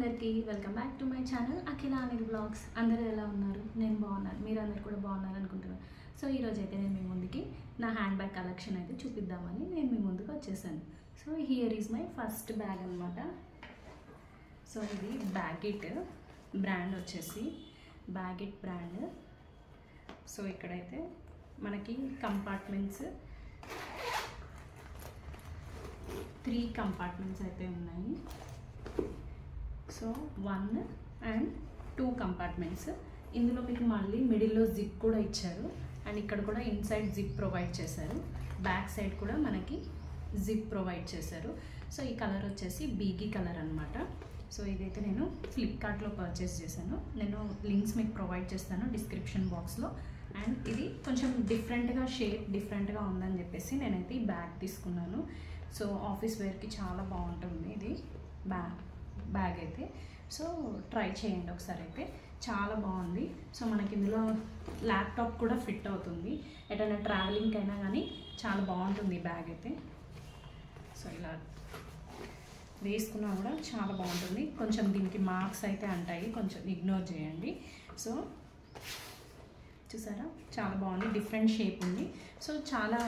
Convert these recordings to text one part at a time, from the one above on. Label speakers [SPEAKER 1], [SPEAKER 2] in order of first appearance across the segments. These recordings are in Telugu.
[SPEAKER 1] అందరికీ welcome back to my channel Akhila Anil blogs. అందరూ ఎలా ఉన్నారు? నేను బాగున్నాను, మీరు అందరు కూడా బాగున్నారు అనుకుంటున్నాను. సో ఈరోజు అయితే నేను మీ ముందుకి నా హ్యాండ్ బ్యాగ్ కలెక్షన్ అయితే చూపిద్దామని నేను మీ ముందుకు వచ్చేసాను. So here is my first bag అనమాట. సో ఇది బ్యాగిట్ బ్రాండ్ వచ్చేసి బ్యాగిట్ బ్రాండ్. సో ఇక్కడైతే మనకి కంపార్ట్మెంట్స్ 3 కంపార్ట్మెంట్స్ అయితే ఉన్నాయి. So 1 and 2 compartments. ఇందులో మీకు మళ్ళీ మిడిల్లో జిప్ కూడా ఇచ్చారు అండ్ ఇక్కడ కూడా ఇన్సైడ్ జిప్ ప్రొవైడ్ చేశారు. బ్యాక్ సైడ్ కూడా మనకి జిప్ ప్రొవైడ్ చేశారు. సో ఈ కలర్ వచ్చేసి బీగీ కలర్ అనమాట. సో ఇదైతే నేను ఫ్లిప్కార్ట్లో పర్చేస్ చేశాను. నేను లింక్స్ మీకు ప్రొవైడ్ చేస్తాను డిస్క్రిప్షన్ బాక్స్లో. అండ్ ఇది కొంచెం డిఫరెంట్గా షేప్ డిఫరెంట్గా ఉందని చెప్పేసి నేనైతే ఈ బ్యాగ్ తీసుకున్నాను. సో ఆఫీస్ వేర్కి చాలా బాగుంటుంది ఇది బ్యాగ్ అయితే. సో ట్రై చేయండి ఒకసారి, అయితే చాలా బాగుంది. సో మనకి ఇందులో ల్యాప్టాప్ కూడా ఫిట్ అవుతుంది. ఎటైనా ట్రావెలింగ్కి అయినా కానీ చాలా బాగుంటుంది ఈ బ్యాగ్ అయితే. సో ఇలా వేసుకున్నా కూడా చాలా బాగుంటుంది. కొంచెం దీనికి మార్క్స్ అయితే అంటాయి, కొంచెం ఇగ్నోర్ చేయండి. సో చూసారా, చాలా బాగుంది, డిఫరెంట్ షేప్ ఉంది. సో చాలా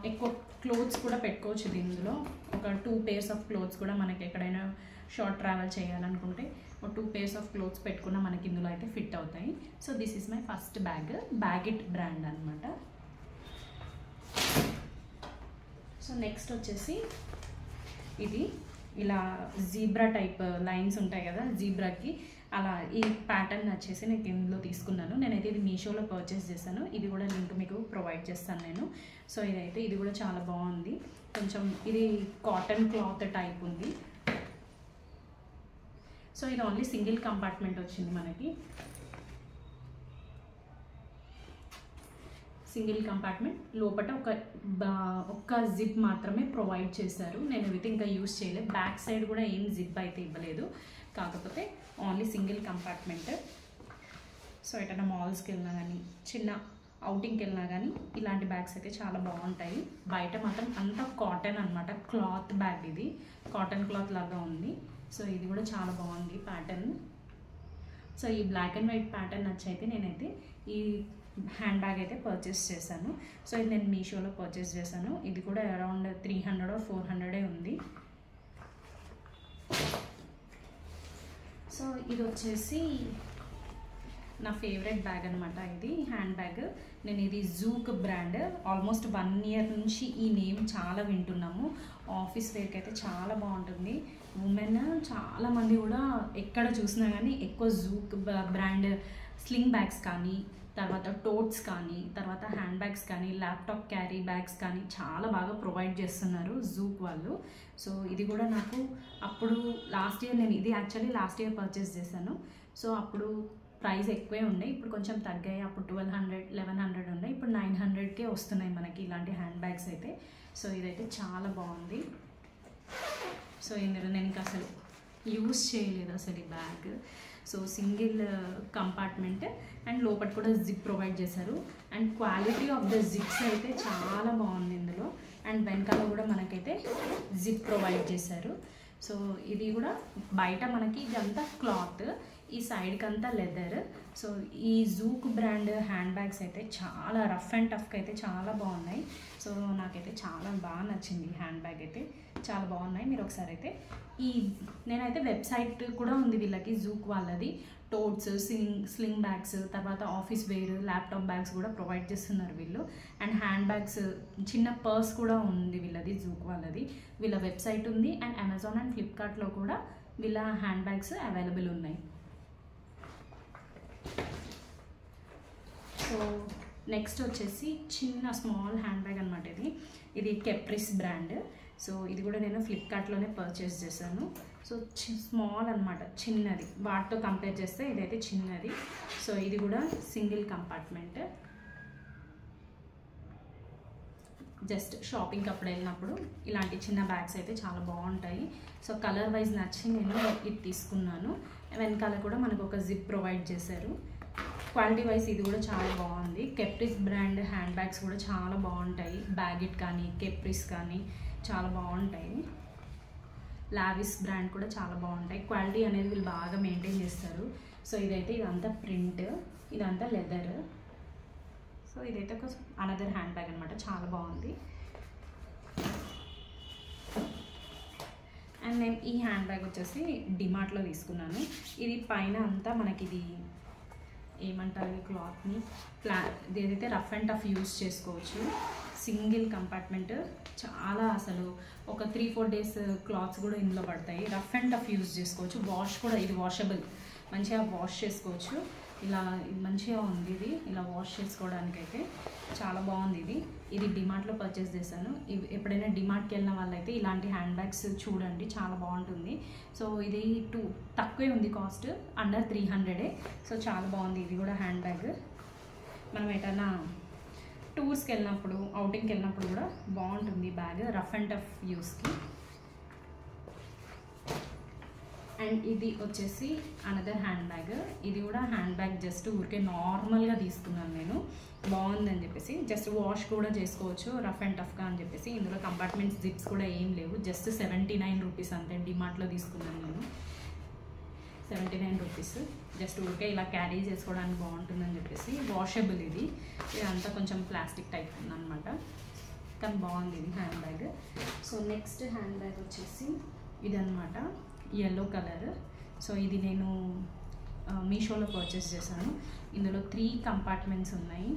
[SPEAKER 1] ఎక్కువ క్లోత్స్ కూడా పెట్టుకోవచ్చు దీనిలో. ఒక 2 pairs ఆఫ్ క్లోత్స్ కూడా మనకి ఎక్కడైనా షార్ట్ ట్రావెల్ చేయాలనుకుంటే ఒక 2 pairs ఆఫ్ క్లోత్స్ పెట్టుకున్న మనకి ఇందులో అయితే ఫిట్ అవుతాయి. So this is my first bag, Baggit brand అనమాట. సో నెక్స్ట్ వచ్చేసి ఇది ఇలా జీబ్రా టైప్ లైన్స్ ఉంటాయి కదా, జీబ్రాకి అలా ఈ ప్యాటర్న్ వచ్చేసి నేను ఇందులో తీసుకున్నాను. నేనైతే ఇది మీషోలో పర్చేస్ చేశాను. ఇది కూడా లింక్ మీకు ప్రొవైడ్ చేస్తాను నేను. సో ఇది కూడా చాలా బాగుంది. కొంచెం ఇది కాటన్ క్లాత్ టైప్ ఉంది. సో ఇది ఓన్లీ సింగిల్ కంపార్ట్మెంట్ వచ్చింది మనకి. సింగిల్ కంపార్ట్మెంట్ లోపల ఒక్క జిప్ మాత్రమే ప్రొవైడ్ చేశారు. నేను అయితే ఇంకా యూజ్ చేయలేదు. బ్యాక్ సైడ్ కూడా ఏం జిప్ అయితే ఇవ్వలేదు, కాకపోతే ఓన్లీ సింగిల్ కంపార్ట్మెంట్. సో ఎటైనా మాల్స్కి వెళ్ళినా కానీ చిన్న అవుటింగ్కి వెళ్ళినా కానీ ఇలాంటి బ్యాగ్స్ అయితే చాలా బాగుంటాయి. బయట మాత్రం అంతా కాటన్ అనమాట, క్లాత్ బ్యాగ్, ఇది కాటన్ క్లాత్ లాగా ఉంది. సో ఇది కూడా చాలా బాగుంది ప్యాటర్న్. సో ఈ బ్లాక్ అండ్ వైట్ ప్యాటర్న్ నచ్చైతే నేనైతే ఈ హ్యాండ్ బ్యాగ్ అయితే పర్చేస్ చేశాను. సో ఇది నేను మీషోలో పర్చేస్ చేశాను. ఇది కూడా అరౌండ్ 300 or 400 ఉంది. సో ఇది వచ్చేసి నా ఫేవరెట్ బ్యాగ్ అనమాట. ఇది హ్యాండ్ బ్యాగ్. నేను ఇది జూక్ బ్రాండ్. ఆల్మోస్ట్ 1 year నుంచి ఈ నేమ్ చాలా వింటున్నాము. ఆఫీస్ వేర్కి అయితే చాలా బాగుంటుంది. ఉమెన్ చాలామంది కూడా ఎక్కడ చూసినా కానీ ఎక్కువ జూక్ బ్రాండ్ స్లింగ్ బ్యాగ్స్ కానీ, తర్వాత టోట్స్ కానీ, తర్వాత హ్యాండ్ బ్యాగ్స్ కానీ, ల్యాప్టాప్ క్యారీ బ్యాగ్స్ కానీ చాలా బాగా ప్రొవైడ్ చేస్తున్నారు జూక్ వాళ్ళు. సో ఇది కూడా నాకు అప్పుడు లాస్ట్ ఇయర్, నేను ఇది యాక్చువల్లీ లాస్ట్ ఇయర్ పర్చేస్ చేశాను. సో అప్పుడు ప్రైస్ ఎక్కువే ఉండే, ఇప్పుడు కొంచెం తగ్గాయి. అప్పుడు 1200, 1100 ఉండే, ఇప్పుడు 900కే వస్తున్నాయి మనకి ఇలాంటి హ్యాండ్ బ్యాగ్స్ అయితే. సో ఇదైతే చాలా బాగుంది. సో ఇందులో నేను ఇంకా అసలు యూజ్ చేయలేదు అసలు ఈ bag. So single compartment and లోపల కూడా జిప్ ప్రొవైడ్ చేశారు. And quality of the zips అయితే చాలా బాగుంది ఇందులో. అండ్ వెనకాల కూడా మనకైతే జిప్ ప్రొవైడ్ చేశారు. సో ఇది కూడా బయట మనకి ఇదంతా క్లాత్, ఈ సైడ్కి అంతా లెదర్. సో ఈ జూక్ బ్రాండ్ హ్యాండ్ బ్యాగ్స్ అయితే చాలా రఫ్ అండ్ టఫ్కి అయితే చాలా బాగున్నాయి. సో నాకైతే చాలా బాగా నచ్చింది ఈ హ్యాండ్ బ్యాగ్ అయితే, చాలా బాగున్నాయి. మీరు ఒకసారి అయితే నేనైతే వెబ్సైట్ కూడా ఉంది వీళ్ళకి, జూక్ వాళ్ళది. టోట్స్, స్లింగ్ బ్యాగ్స్, తర్వాత ఆఫీస్ వేర్, ల్యాప్టాప్ బ్యాగ్స్ కూడా ప్రొవైడ్ చేస్తున్నారు వీళ్ళు. అండ్ హ్యాండ్ బ్యాగ్స్, చిన్న పర్స్ కూడా ఉంది వీళ్ళది, జూక్ వాళ్ళది. వీళ్ళ వెబ్సైట్ ఉంది. అండ్ అమెజాన్ అండ్ ఫ్లిప్కార్ట్లో కూడా వీళ్ళ హ్యాండ్ బ్యాగ్స్ అవైలబుల్ ఉన్నాయి. సో నెక్స్ట్ వచ్చేసి చిన్న స్మాల్ హ్యాండ్ బ్యాగ్ అనమాట. ఇది కెప్రిస్ బ్రాండ్. సో ఇది కూడా నేను ఫ్లిప్కార్ట్లోనే పర్చేస్ చేశాను. సో స్మాల్ అనమాట, చిన్నది. వాటితో కంపేర్ చేస్తే ఇదైతే చిన్నది. సో ఇది కూడా సింగిల్ కంపార్ట్మెంట్. జస్ట్ షాపింగ్కి అప్పుడు వెళ్ళినప్పుడు ఇలాంటి చిన్న బ్యాగ్స్ అయితే చాలా బాగుంటాయి. సో కలర్ వైజ్ నచ్చి నేను ఇది తీసుకున్నాను. వెనకాల కూడా మనకు ఒక జిప్ ప్రొవైడ్ చేశారు. క్వాలిటీ వైజ్ ఇది కూడా చాలా బాగుంది. కెప్రిస్ బ్రాండ్ హ్యాండ్ బ్యాగ్స్ కూడా చాలా బాగుంటాయి. బ్యాగిట్ కానీ కెప్రిస్ కానీ చాలా బాగుంటాయి. లావిస్ బ్రాండ్ కూడా చాలా బాగుంటాయి. క్వాలిటీ అనేది వీళ్ళు బాగా మెయింటైన్ చేస్తారు. సో ఇదంతా ప్రింట్, ఇదంతా లెదర్. సో ఇదైతే ఒక అనదర్ హ్యాండ్ బ్యాగ్ అనమాట, చాలా బాగుంది. అండ్ నేను ఈ హ్యాండ్ బ్యాగ్ వచ్చేసి డిమార్ట్లో తీసుకున్నాను. ఇది పైన అంతా మనకి ఇది ఏమంటారు, ఈ క్లాత్ని ఏదైతే రఫ్ అండ్ టఫ్ యూజ్ చేసుకోవచ్చు. సింగిల్ కంపార్ట్మెంట్, చాలా అసలు ఒక 3-4 డేస్ క్లాత్స్ కూడా ఇందులో పడతాయి. రఫ్ అండ్ టఫ్ యూజ్ చేసుకోవచ్చు. వాష్ కూడా, ఇది వాషబుల్, మంచిగా వాష్ చేసుకోవచ్చు. ఇలా మంచిగా ఉంది ఇది, ఇలా వాష్ చేసుకోవడానికి అయితే చాలా బాగుంది. ఇది డిమార్ట్లో పర్చేస్ చేశాను. ఎప్పుడైనా డిమార్ట్కి వెళ్ళిన వాళ్ళైతే ఇలాంటి హ్యాండ్ బ్యాగ్స్ చూడండి, చాలా బాగుంటుంది. సో ఇది తక్కువే ఉంది కాస్ట్, అండర్ 300. సో చాలా బాగుంది ఇది కూడా హ్యాండ్ బ్యాగ్. మనం ఎటైనా టూర్స్కి వెళ్ళినప్పుడు, అవుటింగ్కి వెళ్ళినప్పుడు కూడా బాగుంటుంది బ్యాగ్, రఫ్ అండ్ టఫ్ యూస్కి. అండ్ ఇది వచ్చేసి అనదర్ హ్యాండ్ బ్యాగ్. ఇది కూడా హ్యాండ్ బ్యాగ్ జస్ట్ ఊరికే నార్మల్గా తీసుకున్నాను నేను, బాగుందని చెప్పేసి. జస్ట్ వాష్ కూడా చేసుకోవచ్చు రఫ్ అండ్ టఫ్గా అని చెప్పేసి. ఇందులో కంపార్ట్మెంట్స్ జిప్స్ కూడా ఏం లేవు. జస్ట్ 79 రూపీస్ అంతే. డిమార్ట్లో తీసుకున్నాను నేను, 79 రూపీస్. జస్ట్ ఊరికే ఇలా క్యారీ చేసుకోవడానికి బాగుంటుందని చెప్పేసి. వాషబుల్ ఇదంతా కొంచెం ప్లాస్టిక్ టైప్ ఉందన్నమాట, కానీ బాగుంది ఇది hand bag. So next hand bag వచ్చేసి ఇదన్నమాట, yellow కలర్. సో ఇది నేను మీషోలో పర్చేస్ చేశాను. ఇందులో 3 కంపార్ట్మెంట్స్ ఉన్నాయి.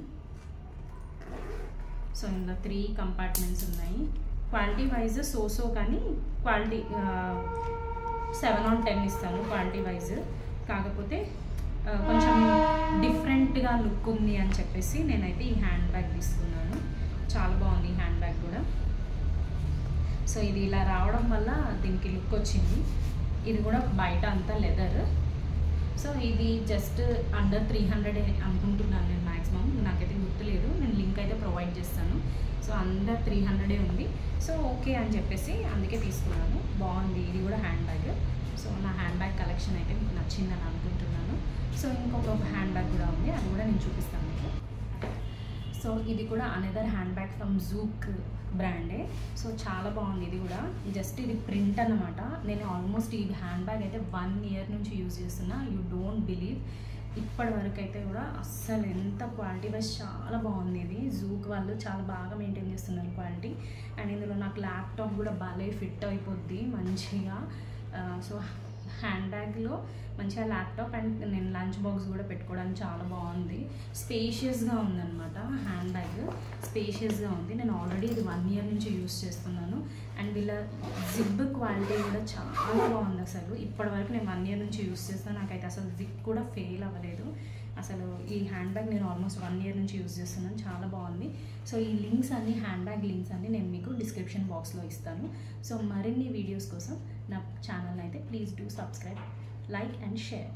[SPEAKER 1] సో ఇందులో 3 కంపార్ట్మెంట్స్ ఉన్నాయి. క్వాలిటీ వైజ్ సో కానీ క్వాలిటీ 7 on 10 ఇస్తాను క్వాలిటీ వైజ్. కాకపోతే కొంచెం డిఫరెంట్గా లుక్ ఉంది అని చెప్పేసి నేనైతే ఈ హ్యాండ్ బ్యాగ్ తీసుకున్నాను. చాలా బాగుంది ఈ హ్యాండ్ బ్యాగ్ కూడా. సో ఇది ఇలా రావడం వల్ల దీనికి లుక్ వచ్చింది. ఇది కూడా బయట అంతా లెదర్. సో ఇది జస్ట్ అండర్ 300 అనుకుంటున్నాను నేను, మ్యాక్సిమం నాకైతే గుర్తులేదు. నేను లింక్ అయితే ప్రొవైడ్ చేస్తాను. సో అండర్ 300 ఉంది. సో ఓకే అని చెప్పేసి అందుకే తీసుకున్నాను. బాగుంది ఇది కూడా హ్యాండ్ బ్యాగ్. సో నా హ్యాండ్ బ్యాగ్ కలెక్షన్ అయితే మీకు నచ్చిందని అనుకుంటున్నాను. సో ఇంకొక హ్యాండ్ బ్యాగ్ కూడా ఉంది, అది కూడా నేను చూపిస్తాను మీకు. సో ఇది కూడా another hand bag from Zouk బ్రాండే. సో చాలా బాగుంది ఇది కూడా. జస్ట్ ఇది ప్రింట్ అన్నమాట. నేను ఆల్మోస్ట్ ఈ హ్యాండ్ బ్యాగ్ అయితే 1 year నుంచి యూజ్ చేస్తున్నా. యూ డోంట్ బిలీవ్, ఇప్పటి వరకు అయితే కూడా అస్సలు ఎంత క్వాలిటీ వైజ్ చాలా బాగుంది ఇది. జూక్ వాళ్ళు చాలా బాగా మెయింటైన్ చేస్తున్నారు క్వాలిటీ. అండ్ ఇందులో నాకు ల్యాప్టాప్ కూడా భలే ఫిట్ అయిపోద్ది మంచిగా. సో హ్యాండ్ బ్యాగ్లో మంచిగా ల్యాప్టాప్ అండ్ నేను లంచ్ బాక్స్ కూడా పెట్టుకోవడానికి చాలా బాగుంది. స్పేషియస్గా ఉందన్నమాట హ్యాండ్ బ్యాగ్, స్పేషియస్గా ఉంది. నేను ఆల్రెడీ ఇది 1 year నుంచి యూస్ చేస్తున్నాను. అండ్ వీళ్ళ జిప్ క్వాలిటీ కూడా చాలా బాగుంది అసలు. ఇప్పటివరకు నేను 1 year నుంచి యూస్ చేస్తాను, నాకైతే అసలు జిప్ కూడా ఫెయిల్ అవ్వలేదు అసలు. ఈ హ్యాండ్ బ్యాగ్ నేను ఆల్మోస్ట్ 1 year నుంచి యూజ్ చేస్తున్నాను, చాలా బాగుంది. సో ఈ లింక్స్ అన్ని, హ్యాండ్ బ్యాగ్ లింక్స్ అన్ని నేను మీకు డిస్క్రిప్షన్ బాక్స్లో ఇస్తాను. సో మరిన్ని వీడియోస్ కోసం నా ఛానల్ని అయితే please do subscribe, like and share.